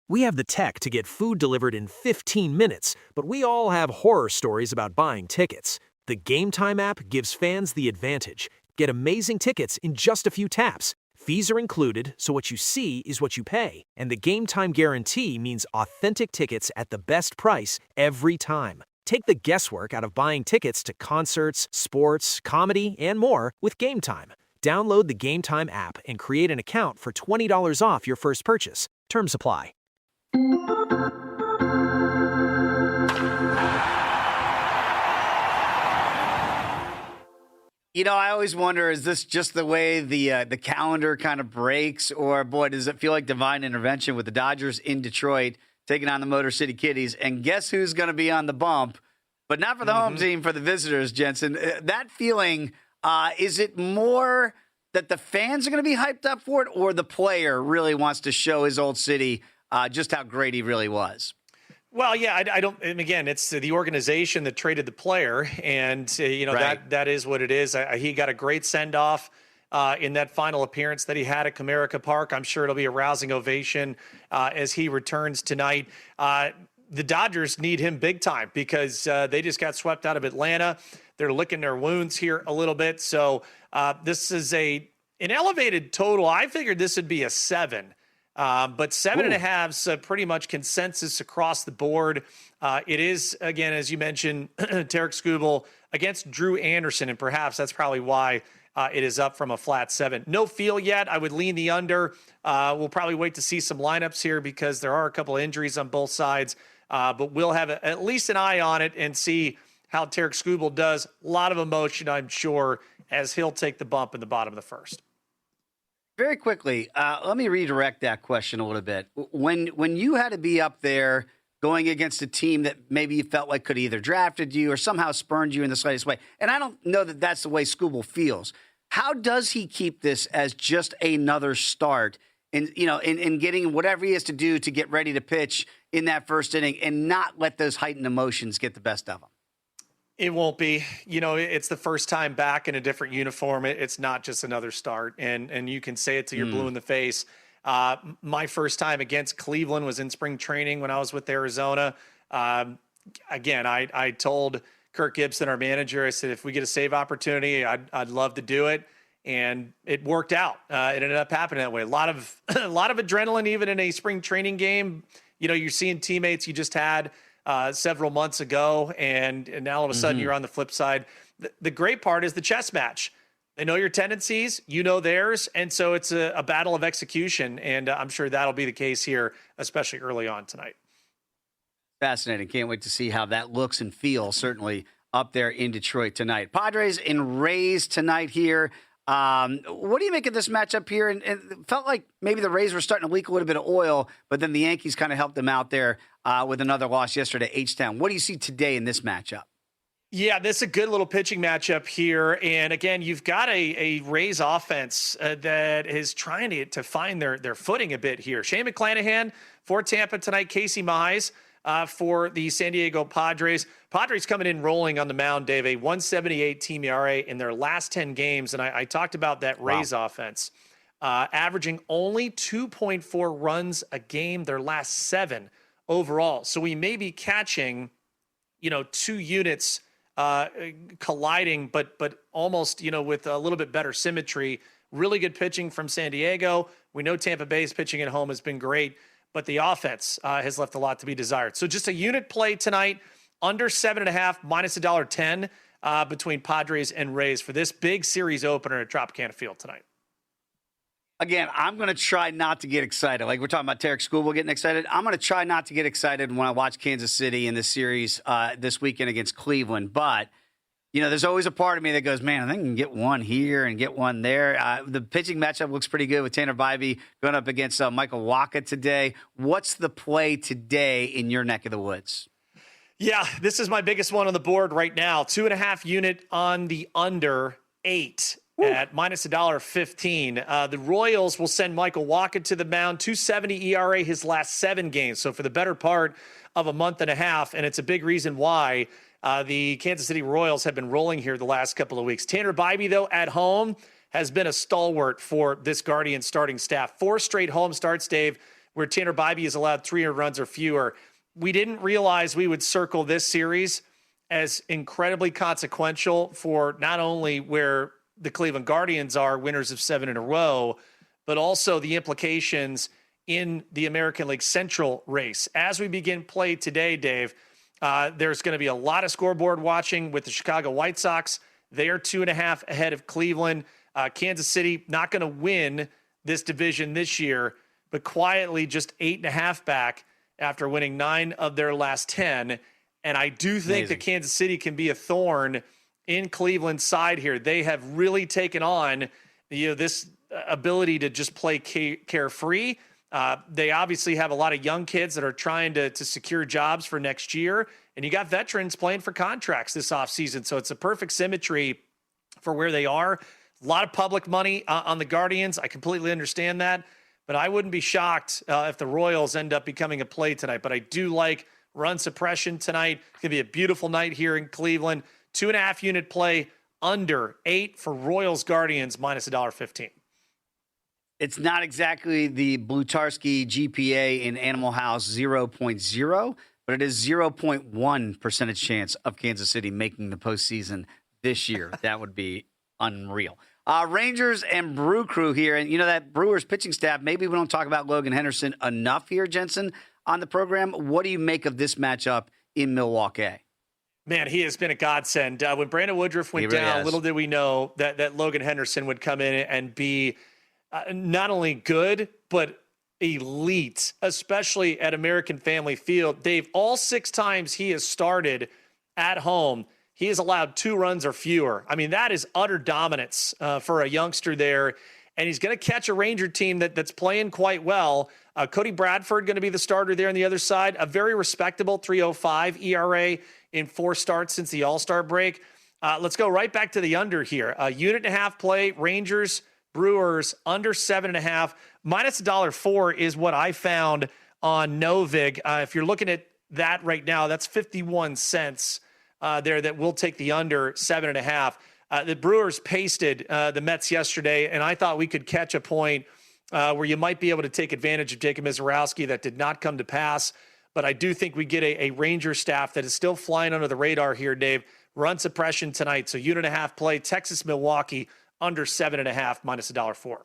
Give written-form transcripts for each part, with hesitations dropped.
We have the tech to get food delivered in 15 minutes, but we all have horror stories about buying tickets. The Game Time app gives fans the advantage. Get amazing tickets in just a few taps. Fees are included, so what you see is what you pay. And the Game Time guarantee means authentic tickets at the best price every time. Take the guesswork out of buying tickets to concerts, sports, comedy, and more with Game Time. Download the Game Time app and create an account for $20 off your first purchase. Terms apply. You know, I always wonder, is this just the way the calendar kind of breaks? Or, boy, does it feel like divine intervention with the Dodgers in Detroit taking on the Motor City Kitties? And guess who's going to be on the bump? But not for the home team, for the visitors, Jensen. That feeling, is it more that the fans are going to be hyped up for it, or the player really wants to show his old city just how great he really was? Well, yeah, I don't. And again, it's the organization that traded the player, and right. that is what it is. He got a great send off in that final appearance that he had at Comerica Park. I'm sure it'll be a rousing ovation as he returns tonight. The Dodgers need him big time because they just got swept out of Atlanta. They're licking their wounds here a little bit. So this is an elevated total. I figured this would be a 7. But 7.5's pretty much consensus across the board. It is, again, as you mentioned, Tarek Skubal against Drew Anderson, and perhaps that's probably why it is up from a flat 7. No feel yet. I would lean the under. We'll probably wait to see some lineups here because there are a couple of injuries on both sides. But we'll have at least an eye on it and see how Tarek Skubal does. A lot of emotion, I'm sure, as he'll take the bump in the bottom of the first. Very quickly, let me redirect that question a little bit. When you had to be up there going against a team that maybe you felt like could either drafted you or somehow spurned you in the slightest way, and I don't know that that's the way Skubal feels, how does he keep this as just another start in getting whatever he has to do to get ready to pitch in that first inning and not let those heightened emotions get the best of him? It won't be. It's the first time back in a different uniform. It's not just another start. And you can say it till you're blue in the face. My first time against Cleveland was in spring training when I was with Arizona. Again, I told Kirk Gibson, our manager, I said, if we get a save opportunity, I'd love to do it. And it worked out. It ended up happening that way. A lot of adrenaline, even in a spring training game. You're seeing teammates you just had several months ago, and now all of a sudden you're on the flip side. The great part is the chess match. They know your tendencies, you know theirs, and so it's a battle of execution, and I'm sure that'll be the case here, especially early on tonight. Fascinating. Can't wait to see how that looks and feels, certainly up there in Detroit tonight. Padres and Rays tonight here. What do you make of this matchup here? And it felt like maybe the Rays were starting to leak a little bit of oil, but then the Yankees kind of helped them out there with another loss yesterday, H-Town. What do you see today in this matchup? Yeah, this is a good little pitching matchup here. And again, you've got a Rays offense that is trying to find their footing a bit here. Shane McClanahan for Tampa tonight, Casey Mize for the San Diego Padres. Padres coming in rolling on the mound, Dave, a 1.78 team ERA in their last 10 games. And I talked about that Rays offense, averaging only 2.4 runs a game their last 7 overall. So we may be catching, 2 units colliding, but almost, with a little bit better symmetry. Really good pitching from San Diego. We know Tampa Bay's pitching at home has been great, but the offense has left a lot to be desired. So just a unit play tonight, under 7.5, minus $1.10 between Padres and Rays for this big series opener at Tropicana Field tonight. Again, I'm going to try not to get excited. Like we're talking about Tarek Skubal getting excited. I'm going to try not to get excited when I watch Kansas City in this series this weekend against Cleveland. But, there's always a part of me that goes, man, I think I can get one here and get one there. The pitching matchup looks pretty good with Tanner Bybee going up against Michael Wacha today. What's the play today in your neck of the woods? Yeah, this is my biggest one on the board right now. 2.5 unit on the under 8. At minus $1.15. The Royals will send Michael Wacha to the mound, 2.70 ERA his last 7 games. So for the better part of a month and a half, and it's a big reason why the Kansas City Royals have been rolling here the last couple of weeks. Tanner Bybee, though, at home has been a stalwart for this Guardian starting staff. 4 straight home starts, Dave, where Tanner Bybee is allowed 300 runs or fewer. We didn't realize we would circle this series as incredibly consequential for not only where the Cleveland Guardians are, winners of 7 in a row, but also the implications in the American League Central race. As we begin play today, Dave, there's going to be a lot of scoreboard watching with the Chicago White Sox. They are 2.5 ahead of Cleveland. Kansas City not going to win this division this year, but quietly just 8.5 back after winning 9 of their last 10. And I do think that Kansas City can be a thorn in Cleveland's side here. They have really taken on this ability to just play carefree. They obviously have a lot of young kids that are trying to secure jobs for next year. And you got veterans playing for contracts this offseason. So it's a perfect symmetry for where they are. A lot of public money on the Guardians. I completely understand that. But I wouldn't be shocked if the Royals end up becoming a play tonight. But I do like run suppression tonight. It's going to be a beautiful night here in Cleveland. 2.5 unit play under 8 for Royals Guardians minus $1.15. It's not exactly the Blutarski GPA in Animal House 0.0, but it is 0.1 percentage chance of Kansas City making the postseason this year. That would be unreal. Rangers and Brew Crew here. And, that Brewers pitching staff, maybe we don't talk about Logan Henderson enough here, Jensen, on the program. What do you make of this matchup in Milwaukee? Man, he has been a godsend. When Brandon Woodruff went down, little did we know that Logan Henderson would come in and be not only good, but elite, especially at American Family Field. Dave, all 6 times he has started at home, he has allowed 2 runs or fewer. I mean, that is utter dominance for a youngster there. And he's going to catch a Ranger team that's playing quite well. Cody Bradford going to be the starter there on the other side. A very respectable 3.05 ERA in 4 starts since the All-Star break. Let's go right back to the under here. 1.5 play, Rangers, Brewers, under 7.5. Minus $1.04 is what I found on Novig. If you're looking at that right now, that's 51 cents there that will take the under 7.5. The Brewers pasted the Mets yesterday, and I thought we could catch a point where you might be able to take advantage of Jacob Mizorowski. That did not come to pass, but I do think we get a Ranger staff that is still flying under the radar here, Dave. Run suppression tonight, so 1.5 play, Texas, Milwaukee, under 7.5, minus $1.04.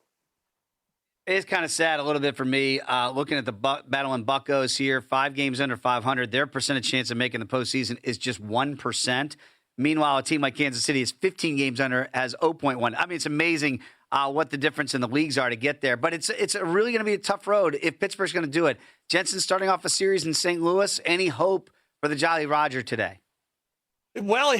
It's kind of sad a little bit for me. Looking at the battling Buccos here, 5 games under 500. Their percentage chance of making the postseason is just 1%. Meanwhile, a team like Kansas City is 15 games under, has 0.1. I mean, it's amazing what the difference in the leagues are to get there. But it's really going to be a tough road if Pittsburgh's going to do it. Jensen starting off a series in St. Louis. Any hope for the Jolly Roger today? Well,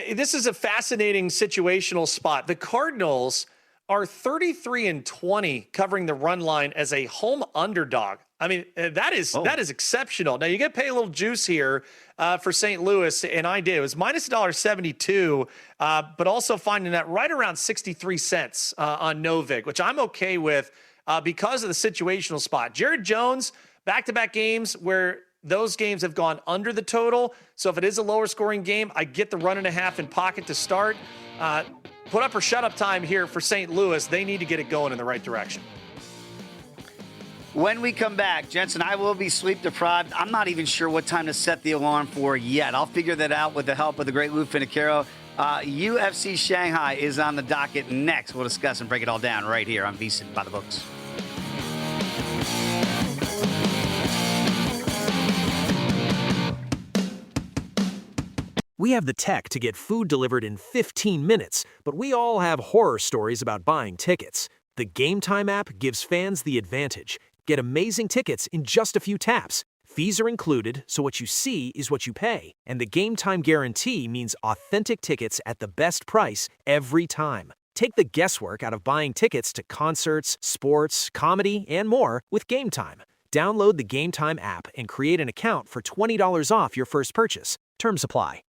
this is a fascinating situational spot. The Cardinals are 33-20 covering the run line as a home underdog. I mean, that is exceptional. Now, you get to pay a little juice here for St. Louis, and I did. It was minus $1.72, but also finding that right around 63 cents on Novig, which I'm okay with because of the situational spot. Jared Jones, back-to-back games where those games have gone under the total. So if it is a lower scoring game, I get the 1.5 in pocket to start. Put up or shut up time here for St. Louis. They need to get it going in the right direction. When we come back, Jensen, I will be sleep deprived. I'm not even sure what time to set the alarm for yet. I'll figure that out with the help of the great Lou Finicaro. UFC Shanghai is on the docket next. We'll discuss and break it all down right here on VSiN by the Books. We have the tech to get food delivered in 15 minutes, but we all have horror stories about buying tickets. The Game Time app gives fans the advantage. Get amazing tickets in just a few taps. Fees are included, so what you see is what you pay. And the Game Time guarantee means authentic tickets at the best price every time. Take the guesswork out of buying tickets to concerts, sports, comedy, and more with Game Time. Download the Game Time app and create an account for $20 off your first purchase. Terms apply.